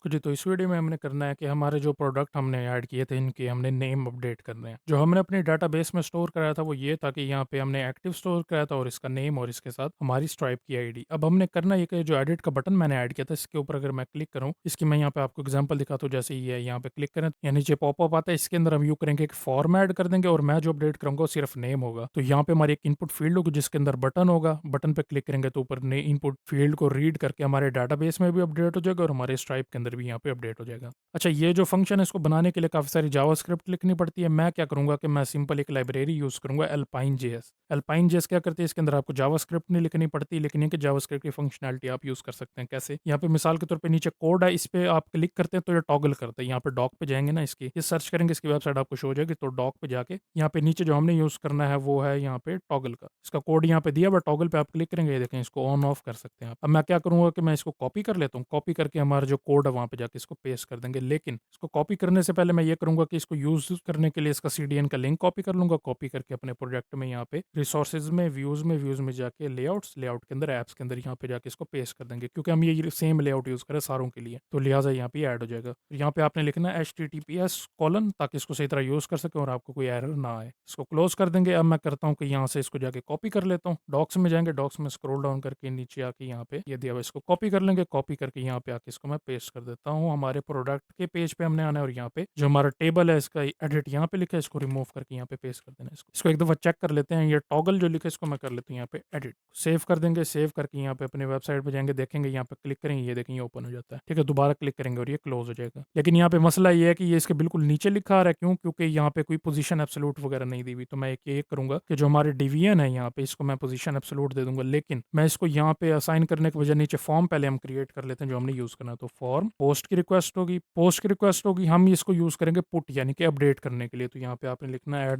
जी, तो इस वीडियो में हमने करना है कि हमारे जो प्रोडक्ट हमने ऐड किए थे, इनके हमने नेम अपडेट करने हैं। जो हमने अपने डाटाबेस में स्टोर कराया था वो ये था कि यहाँ पे हमने एक्टिव स्टोर कराया था और इसका नेम और इसके साथ हमारी स्ट्राइप की आईडी। अब हमने करना ये कि जो एडिट का बटन मैंने ऐड किया था, इसके ऊपर अगर मैं क्लिक करूँ, इसकी मैं यहाँ पे आपको एग्जांपल दिखाता हूँ। जैसे ये यहाँ पे क्लिक करें, यहाँ नीचे पॉपअप आता है, इसके अंदर हम यूँ करेंगे एक फॉर्म ऐड कर देंगे और मैं जो अपडेट करूँगा वो सिर्फ नेम होगा। तो यहाँ पे हमारी एक इनपुट फील्ड होगी जिसके अंदर बटन होगा, बटन पे क्लिक करेंगे तो ऊपर ने इनपुट फील्ड को रीड करके हमारे डाटाबेस में भी अपडेट हो जाएगा और हमारे स्ट्राइप के अंदर भी यहाँ पे अपडेट हो जाएगा। अच्छा, ये जो फंक्शन है इसको बनाने के लिए काफ़ी सारी जावास्क्रिप्ट लिखनी पड़ती है। मैं क्या करूँगा कि मैं सिंपल एक लाइब्रेरी यूज़ करूँगा, अल्पाइन जेएस। अल्पाइन जेएस क्या करती है, इसके अंदर आपको जावास्क्रिप्ट नहीं लिखनी पड़ती, लेकिन ये कि जावास्क्रिप्ट की फंक्शनैलिटी आप यूज़ कर सकते हैं। कैसे? यहाँ पे मिसाल के तौर पे नीचे कोड है, इस पे आप क्लिक करते हैं तो ये टॉगल करता है। यहाँ पे डॉक पे जाएँगे ना इसकी, ये सर्च करेंगे, इसकी वेबसाइट आपको शो हो जाएगी। तो डॉक पे जाके यहाँ पे नीचे जो हमने यूज़ करना है वो है यहाँ पे टॉगल का। इसका कोड यहाँ पे दिया हुआ है, टॉगल पे आप क्लिक करेंगे, ये देखें इसको ऑन ऑफ कर सकते हैं आप। अब मैं क्या करूँगा कि मैं इसको कॉपी कर लेता हूँ, कॉपी करके हमारा जो कोड है वहाँ पे जाके इसको पेस्ट कर देंगे। लेकिन इसको कॉपी करने से पहले मैं ये करूँगा कि इसको यूज़ करने के लिए इसका सीडीएन का लिंक कॉपी कर लूँगा, कॉपी करके अपने प्रोजेक्ट में यहाँ पे रिसोर्सेज में, व्यूज़ में जाके लेआउट्स, लेआउट के अंदर ऐप्स के अंदर यहाँ पे जाके इसको पेस्ट कर देंगे, क्योंकि हम ये सेम लेआउट यूज़ करें सारों के लिए, तो लिहाजा यहाँ पे ऐड हो जाएगा। यहाँ पे आपने लिखना है https:// ताकि इसको सही तरह यूज़ कर सकें और आपको कोई एरर ना आए। इसको क्लोज कर देंगे। अब मैं करता हूँ कि यहाँ से इसको जाके कॉपी कर लेता हूँ, डॉक्स में जाएंगे, डॉक्स में स्क्रॉल डाउन करके नीचे आके यहाँ पे ये दिया हुआ, इसको कॉपी कर लेंगे, कॉपी करके यहाँ पे आके इसको मैं पेस्ट कर देता हूँ। हमारे प्रोडक्ट के पेज पे हमने आना है और यहाँ पे जो हमारा टेबल है इसका एडिट यहाँ पे लिखा है, इसको रिमूव करके यहाँ पे पेस्ट कर देना है। इसको एक दफ़ा चेक कर लेते हैं। ये टॉगल जो लिखा है इसको मैं कर लेता हूँ यहाँ पे एडिट, सेव कर देंगे। सेव करके यहाँ पे अपने वेबसाइट पे जाएंगे, देखेंगे, यहाँ पे क्लिक करेंगे, ये देखें ये ओपन हो जाता है। ठीक है, दोबारा क्लिक करेंगे और ये क्लोज हो जाएगा। लेकिन यहाँ पे मसला ये है कि ये इसके बिल्कुल नीचे लिखा आ रहा है। क्यों? क्योंकि यहाँ पे कोई पोजीशन एब्सोल्यूट वगैरह नहीं दी हुई। तो मैं एक ये करूंगा कि जो हमारे डिवीजन है यहाँ पे, इसको मैं पोजीशन एब्सोल्यूट दे दूंगा, लेकिन मैं इसको यहाँ पे असाइन करने की वजह नीचे फॉर्म पहले हम क्रिएट कर लेते हैं जो हमने यूज करना है। तो फॉर्म पोस्ट की रिक्वेस्ट होगी, पोस्ट की रिक्वेस्ट होगी, हम इसको यूज करेंगे पुट यानी कि अपडेट करने के लिए। तो यहाँ पे आपने लिखना है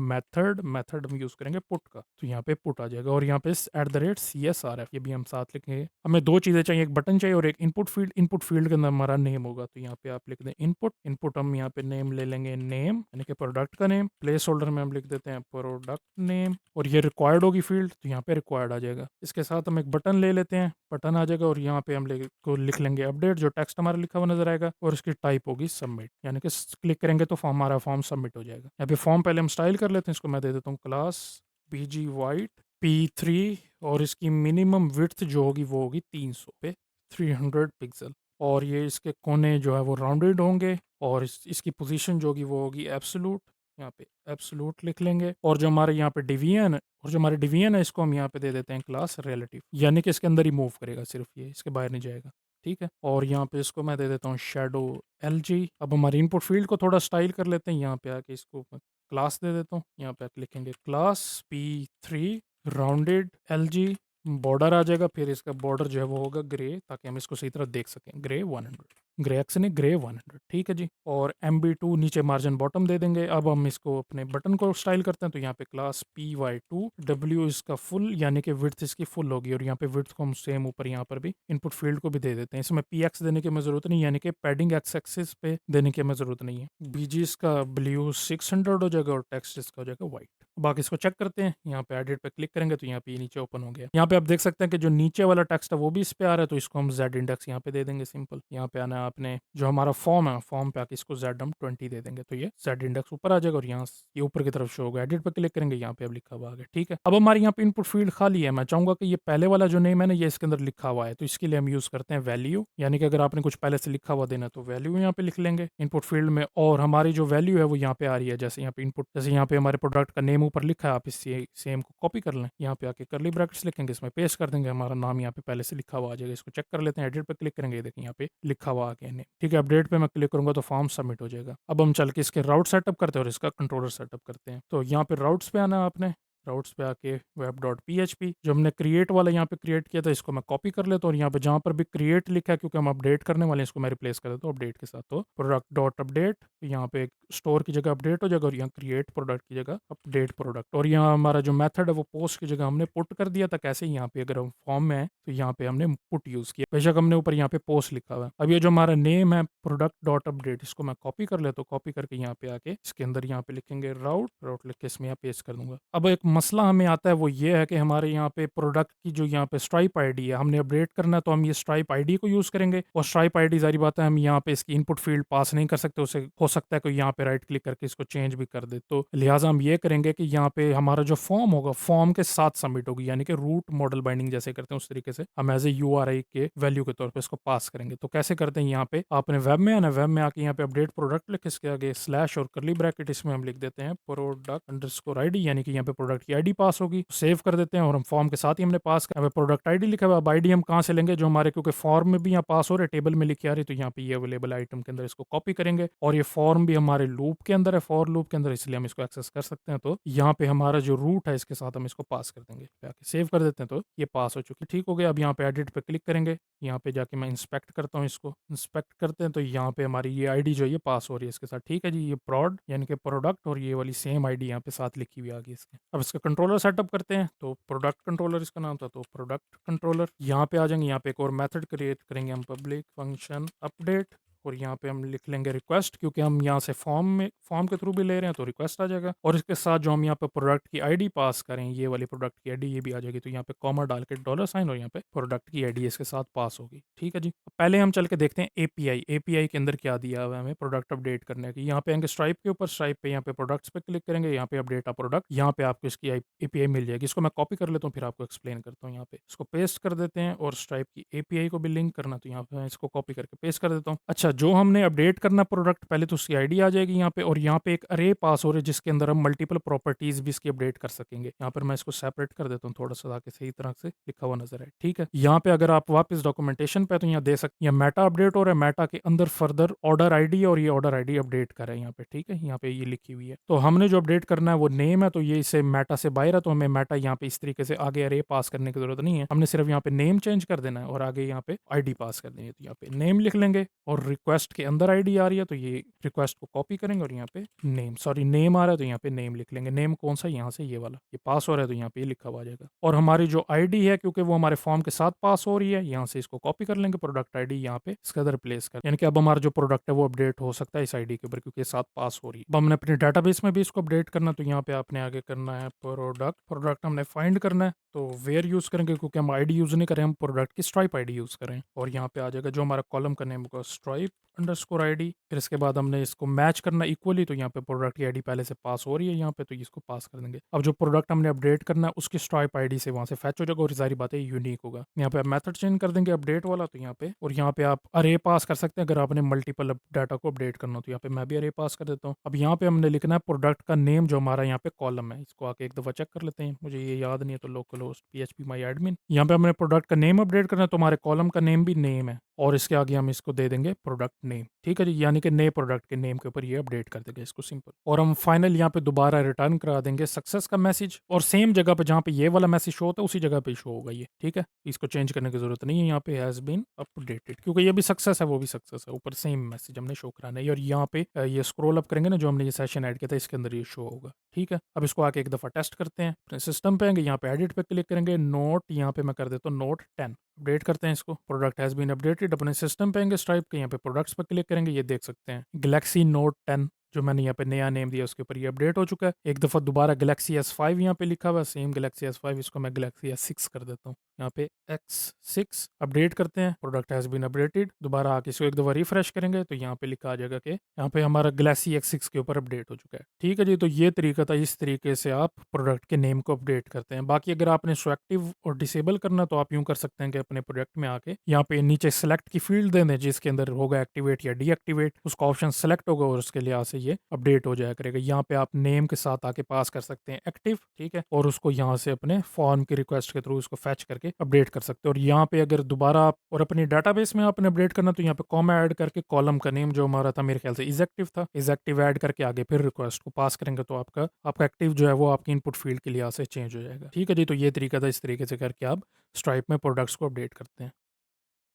@मेथड, मेथड हम यूज करेंगे पुट का, तो यहाँ पे पुट आ जाएगा। और यहाँ पे @CSRF ये भी हम साथ लिखेंगे। हमें दो चीजें चाहिए, एक बटन चाहिए और एक इनपुट फील्ड। इनपुट फील्ड के अंदर हमारा नेम होगा, तो यहाँ पे आप लिख दें इनपुट। इनपुट हम यहाँ पे नेम ले लेंगे, नेम यानी कि प्रोडक्ट का नेम। प्लेस होल्डर में हम लिख देते हैं प्रोडक्ट नेम और ये रिक्वायर्ड होगी फील्ड, तो यहाँ पे रिक्वायर्ड आ जाएगा। इसके साथ हम एक बटन ले लेते हैं, बटन आ जाएगा और यहाँ पे हम को लिख लेंगे अपडेट, जो टेक्स्ट हमारा लिखा हुआ नजर आएगा, और इसकी टाइप होगी सबमिट, यानी कि क्लिक करेंगे तो फॉर्म, हमारा फॉर्म सबमिट हो जाएगा। यहाँ पे फॉर्म पहले हम स्टाइल कर लेते हैं, इसको मैं दे देता हूँ क्लास BG वाइट P3 और इसकी मिनिमम विड्थ जो होगी वो होगी 300 पे 300 पिक्सल, और ये इसके कोने जो है वो राउंडेड होंगे और इसकी पोजीशन जो होगी वो होगी एब्सोलूट। यहाँ पे एब्सोलूट लिख लेंगे। और जो हमारे यहाँ पे डिवीजन है, और जो हमारी डिवीजन है इसको हम यहाँ पे दे देते हैं क्लास रिलेटिव, यानी कि इसके अंदर ही मूव करेगा, सिर्फ ये इसके बाहर नहीं जाएगा। ठीक है, और यहाँ पे इसको मैं दे देता हूँ शेडो LG। अब हमारी इनपुट फील्ड को थोड़ा स्टाइल कर लेते हैं, यहाँ पे आके इसको मैं क्लास दे देता हूँ। यहाँ पे आके लिखेंगे class P3 rounded LG, border आ जाएगा, फिर इसका बॉर्डर जो है वो होगा ग्रे, ताकि हम इसको सही तरह देख सकें। ग्रे 100, ग्रे एक्स नहीं, ग्रे 100। ठीक है जी, और MB2 नीचे मार्जिन बॉटम दे देंगे। अब हम इसको अपने बटन को स्टाइल करते हैं, तो यहाँ पे क्लास PY2 W इसका फुल, यानी कि विड्थ इसकी फुल होगी, और यहाँ पे विड्थ को हम सेम ऊपर यहाँ पर भी इनपुट फील्ड को भी दे देते हैं। इसमें PX देने की हमें जरूरत नहीं, यानी कि पैडिंग एक्स एक्सिस पे देने की हमें जरूरत नहीं है। BG इसका ब्लू 600 हो जाएगा और टेक्स्ट इसका हो जाएगा व्हाइट। बाकी इसको चेक करते हैं, यहाँ पे एडिट पे क्लिक करेंगे तो यहाँ पे नीचे ओपन हो गया। यहाँ पे आप देख सकते हैं कि जो नीचे वाला टेक्स्ट है वो भी इस पे आ रहा है, तो इसको हम Z इंडेक्स यहाँ पे दे देंगे सिंपल। यहाँ पे आना है आपने, जो हमारा फॉर्म है, फॉर्म पे आके इसको ZM20 दे देंगे, तो ये Z इंडेक्स ऊपर आ जाएगा और यहाँ ये ऊपर की तरफ शो होगा। एडिट पे क्लिक करेंगे, यहाँ पे अब लिखा हुआ आ गया। ठीक है, अब हमारे यहाँ पे इनपुट फील्ड खाली है। मैं चाहूंगा कि ये पहले वाला जो नेम है ना ये इसके अंदर लिखा हुआ है, तो इसके लिए हम यूज करते हैं वैल्यू, यानी कि अगर आपने कुछ पहले से लिखा हुआ देना तो वैल्यू यहाँ पे लिख लेंगे इनपुट फील्ड में, और हमारी जो वैल्यू है वो यहाँ पे आ रही है। जैसे यहाँ पे इनपुट, जैसे यहाँ पे हमारे प्रोडक्ट का नेम ऊपर लिखा है, आप इससे सेम को कॉपी कर लें, यहाँ पे आके करली ब्रैकेट्स लिखेंगे, इसमें पेस्ट कर देंगे, हमारा नाम यहाँ पे पहले से लिखा हुआ आ जाएगा। इसको चेक कर लेते हैं, एडिट पे क्लिक करेंगे, देखिए यहाँ पे लिखा हुआ आ गया नेम। ठीक है, अपडेट पे मैं क्लिक करूंगा तो फॉर्म सबमिट हो जाएगा। अब हम चल के इसके राउट सेटअप करते हैं और इसका कंट्रोलर सेटअप करते हैं। तो यहाँ पे राउट्स पे आना है आपने, राउट्स पे आके web.php जो हमने क्रिएट वाला यहाँ पे क्रिएट किया था इसको मैं कॉपी कर लेता हूँ, और यहाँ पे जहाँ पर भी क्रिएट लिखा है, क्योंकि हम अपडेट करने वाले हैं, इसको मैं रिप्लेस कर देता हूँ अपडेट के साथ। तो प्रोडक्ट डॉट अपडेट, यहाँ पे स्टोर की जगह अपडेट हो जाएगा और यहाँ क्रिएट प्रोडक्ट की जगह अपडेट प्रोडक्ट, और यहाँ हमारा जो मेथड है वो पोस्ट की जगह हमने पुट कर दिया था। कैसे? यहाँ पे अगर हम फॉर्म में है तो यहाँ पे हमने पुट यूज किया, बेशक हमने ऊपर यहाँ पे पोस्ट लिखा हुआ है। अब ये जो हमारा नेम है प्रोडक्ट डॉट अपडेट, इसको मैं कॉपी कर लेता हूँ, कॉपी करके यहाँ पे आके इसके अंदर यहाँ पे लिखेंगे राउट, राउट लिख के इसमें यहाँ पेस्ट कर दूंगा। अब एक मसला हमें आता है वो ये है कि हमारे यहाँ पे प्रोडक्ट की जो यहाँ पे स्ट्राइप आईडी है, हमने अपडेट करना है तो हम ये स्ट्राइप आईडी को यूज़ करेंगे, और स्ट्राइप आईडी ज़ाहिर बात है हम यहाँ पे इसकी इनपुट फील्ड पास नहीं कर सकते, उसे हो सकता है कोई यहाँ पे राइट क्लिक करके इसको चेंज भी कर दे। तो लिहाजा हम ये करेंगे कि यहाँ पे हमारा जो फॉर्म होगा, फॉर्म के साथ सबमिट होगी, यानी कि रूट मॉडल बाइंडिंग जैसे करते हैं उस तरीके से हम एज ए यूआरआई के वैल्यू के तौर पे इसको पास करेंगे। तो कैसे करते हैं, यहाँ पे आपने वेब में आना, वेब में आके यहाँ पे अपडेट प्रोडक्ट लिख, इसके आगे स्लैश और करली ब्रैकेट, इसमें हम लिख देते हैं प्रोडक्ट अंडरस्कोर आईडी, यानी कि यहाँ पे प्रोडक्ट की आईडी पास होगी। सेव कर देते हैं और हम फॉर्म के साथ ही हमने पास कर प्रोडक्ट आईडी लिखा हुआ। अब आईडी हम कहाँ से लेंगे, जो हमारे क्योंकि फॉर्म में भी यहाँ पास हो रहे, टेबल में लिखी आ रही, तो यहाँ पे ये अवेलेबल आइटम के अंदर इसको कॉपी करेंगे, और ये फॉर्म भी हमारे लूप के अंदर है, फॉर लूप के अंदर, इसलिए हम इसको एक्सेस कर सकते हैं। तो यहाँ पे हमारा जो रूट है इसके साथ हम इसको पास कर देंगे, सेव कर देते हैं तो ये पास हो चुकी। ठीक हो गया। अब यहाँ पे एडिट पे क्लिक करेंगे, यहाँ पे जाके मैं इंस्पेक्ट करता हूँ, इसको इंस्पेक्ट करते हैं तो यहाँ पे हमारी ये आईडी जो है ये पास हो रही है इसके साथ। ठीक है जी, ये प्रोड यानी कि प्रोडक्ट और ये वाली सेम आईडी यहाँ पे साथ लिखी हुई आ गई इसके। अब इसका कंट्रोलर सेटअप करते हैं, तो प्रोडक्ट कंट्रोलर इसका नाम था, तो प्रोडक्ट कंट्रोलर यहाँ पे आ जाएंगे। यहाँ पे एक और मेथड क्रिएट करेंगे हम, पब्लिक फंक्शन अपडेट, और यहाँ पे हम लिख लेंगे रिक्वेस्ट, क्योंकि हम यहाँ से फॉर्म के थ्रू भी ले रहे हैं तो रिक्वेस्ट आ जाएगा, और इसके साथ जो हम यहाँ पे प्रोडक्ट की आईडी पास करें, ये वाली प्रोडक्ट की आईडी ये भी आ जाएगी, तो यहाँ पे कॉमा डाल के डॉलर साइन, और यहाँ पे प्रोडक्ट की आईडी इसके साथ पास होगी। ठीक है जी। पहले हम चल के देखते हैं एपीआई के अंदर क्या दिया हुआ है हमें प्रोडक्ट अपडेट करने की। यहाँ पे आएंगे स्ट्राइप के ऊपर, स्ट्राइप पे यहाँ पे प्रोडक्ट्स पे क्लिक करेंगे, यहाँ पे अपडेट अ प्रोडक्ट, यहाँ पे आपको इसकी एपीआई मिल जाएगी। इसको मैं कॉपी कर लेता हूँ, फिर आपको एक्सप्लेन करता हूँ। यहाँ पे इसको पेस्ट कर देते हैं, और स्ट्राइप की एपीआई को भी लिंक करना, तो यहाँ पे मैं इसको कॉपी करके पेस्ट कर देता हूँ। अच्छा, जो हमने अपडेट करना प्रोडक्ट, पहले तो उसकी आईडी आ जाएगी यहाँ पे, और यहाँ पे एक अरे पास हो रही है जिसके अंदर हम मल्टीपल प्रॉपर्टीज भी इसकी अपडेट कर सकेंगे। यहाँ पर मैं इसको सेपरेट कर देता हूँ थोड़ा सा, ताकि सही तरह से लिखा हुआ नजर आए। ठीक है। यहाँ पे अगर आप वापस डॉक्यूमेंटेशन पे, तो यहाँ दे सकते हैं मेटा अपडेट हो रहा है, मेटा के अंदर फर्दर ऑर्डर आईडी, और ये ऑर्डर आईडी अपडेट कर रहा है यहाँ पे। ठीक है, यहाँ पे ये लिखी हुई है। तो हमने जो अपडेट करना है वो नेम है, तो ये इसे मेटा से बाहर है, तो हमें मेटा यहाँ पे इस तरीके से आगे अरे पास करने की जरूरत नहीं है, हमने सिर्फ यहाँ पे नेम चेंज कर देना है, और आगे यहाँ पे आईडी पास कर देनी है। तो यहाँ पे नेम लिख लेंगे, और रिक्वेस्ट के अंदर आईडी आ रही है, तो ये रिक्वेस्ट को कॉपी करेंगे, और यहाँ पे नेम आ रहा है, तो यहाँ पे नेम लिख लेंगे। नेम कौन सा, यहाँ से ये वाला, ये पास हो रहा है, तो यहाँ पे लिखा हुआ आ जाएगा। और हमारी जो आईडी है, क्योंकि वो हमारे फॉर्म के साथ पास हो रही है, यहाँ से इसको कॉपी कर लेंगे, प्रोडक्ट आईडी यहाँ पे इसके अंदर प्लेस कर, यानी कि अब हमारा जो प्रोडक्ट है वो अपडेट हो सकता है इस आईडी के ऊपर, क्योंकि साथ पास हो रही है। अब हमने अपने डाटाबेस में भी इसको अपडेट करना, तो यहाँ पे आपने आगे करना है प्रोडक्ट हमने फाइंड करना है, तो वेयर यूज करेंगे, क्योंकि हम आईडी यूज नहीं करें, हम प्रोडक्ट की स्ट्राइप आईडी यूज करें, और यहाँ पे आ जाएगा जो हमारा कॉलम का नेम होगा स्ट्राइप अंडरस्कोर आईडी। फिर इसके बाद हमने इसको मैच करना इक्वली, तो यहाँ पे प्रोडक्ट की आईडी पहले से पास हो रही है यहाँ पे, तो इसको पास कर देंगे। अब जो प्रोडक्ट हमने अपडेट करना है उसकी स्ट्राइप आईडी से वहाँ से फैच हो जाएगा, और सारी बातें यूनिक होगा। यहाँ पे आप मेथड चेंज कर देंगे अपडेट वाला, तो यहाँ पे, और यहाँ पे आप अरे पास कर सकते हैं अगर आपने मल्टीपल डाटा को अपडेट करना हो, तो यहाँ पे मैं भी अरे पास कर देता हूँ। अब यहाँ पे हमने लिखना है प्रोडक्ट का नेम, जो हमारा यहाँ पे कॉलम है, इसको आके एक दफा चेक कर लेते हैं, मुझे ये याद नहीं है, तो लोकल होस्ट PHP माई एडमिन, यहाँ पे हमने प्रोडक्ट का नेम अपडेट करना है, तो हमारे कॉलम का नेम भी नेम है, और इसके आगे हम इसको दे देंगे प्रोडक्ट नेम। ठीक है जी, यानी कि नए प्रोडक्ट के नेम के ऊपर ये अपडेट कर देंगे इसको, सिंपल। और हम फाइनल यहाँ पे दोबारा रिटर्न करा देंगे सक्सेस का मैसेज, और सेम जगह पे जहाँ पे ये वाला मैसेज शो होता है उसी जगह पे शो होगा ये। ठीक है, इसको चेंज करने की जरूरत नहीं है, यहाँ पे हैज बीन अपडेटेड, क्योंकि ये भी सक्सेस है वो भी सक्सेस है, ऊपर सेम मैसेज हमने शो कराना है। और यहाँ पे ये स्क्रॉल अप करेंगे ना, जो हमने ये सेशन ऐड किया था इसके अंदर ये शो होगा। ठीक है, अब इसको आके एक दफा टेस्ट करते हैं, अपने सिस्टम पे आएंगे, यहाँ पे एडिट पे क्लिक करेंगे, नोट यहाँ पे मैं कर देता हूँ नोट 10, अपडेट करते हैं इसको, प्रोडक्ट हैज बीन अपडेटेड। अपने सिस्टम पे आएंगे, स्ट्राइप के यहाँ पे प्रोडक्ट्स पे क्लिक करेंगे, ये देख सकते हैं गैलेक्सी नोट 10 जो मैंने यहाँ पे नया नेम दिया उसके ऊपर ये अपडेट हो चुका है। एक दफ़ा दोबारा गैलेक्सी S5 यहाँ पे लिखा हुआ है, सेम गैलेक्सी S5, इसको मैं गैलेक्सी S6 कर देता हूँ, यहाँ पे X6 अपडेट करते हैं, प्रोडक्ट हैज़ बीन अपडेटेड। दोबारा आके इसको एक दफ़ा रिफ्रेश करेंगे तो यहाँ पे लिखा आ जाएगा कि यहाँ पे हमारा गैलेक्सी X6 के ऊपर अपडेट हो चुका है। ठीक है जी, तो ये तरीका था, इस तरीके से आप प्रोडक्ट के नेम को अपडेट करते हैं। बाकी अगर आपने इसको एक्टिव और डिसेबल करना तो आप यूँ कर सकते हैं कि अपने प्रोडक्ट में आके यहाँ पे नीचे सेलेक्ट की फील्ड दे दें, जिसके अंदर होगा एक्टिवेट या डीएक्टिवेट, उसका ऑप्शन सेलेक्ट होगा और उसके लिहाज से ये अपडेट हो जाया करेगा। यहाँ पे आप नेम के साथ आके पास कर सकते हैं एक्टिव, ठीक है, और उसको यहाँ से अपने फॉर्म की रिक्वेस्ट के थ्रू उसको फैच करके अपडेट कर सकते हैं। और यहाँ पे अगर दोबारा आप और अपनी डाटाबेस में आपने अपडेट करना तो यहाँ पे कॉमा ऐड करके कॉलम का नेम जो हमारा था, मेरे ख्याल से इज एक्टिव था, इज एक्टिव ऐड करके आगे फिर रिक्वेस्ट को पास करेंगे तो आपका एक्टिव जो है वो आपकी इनपुट फील्ड के लिहाज से चेंज हो जाएगा। ठीक है जी, तो ये तरीका था, इस तरीके से करके आप स्ट्राइप में प्रोडक्ट्स को अपडेट करते हैं।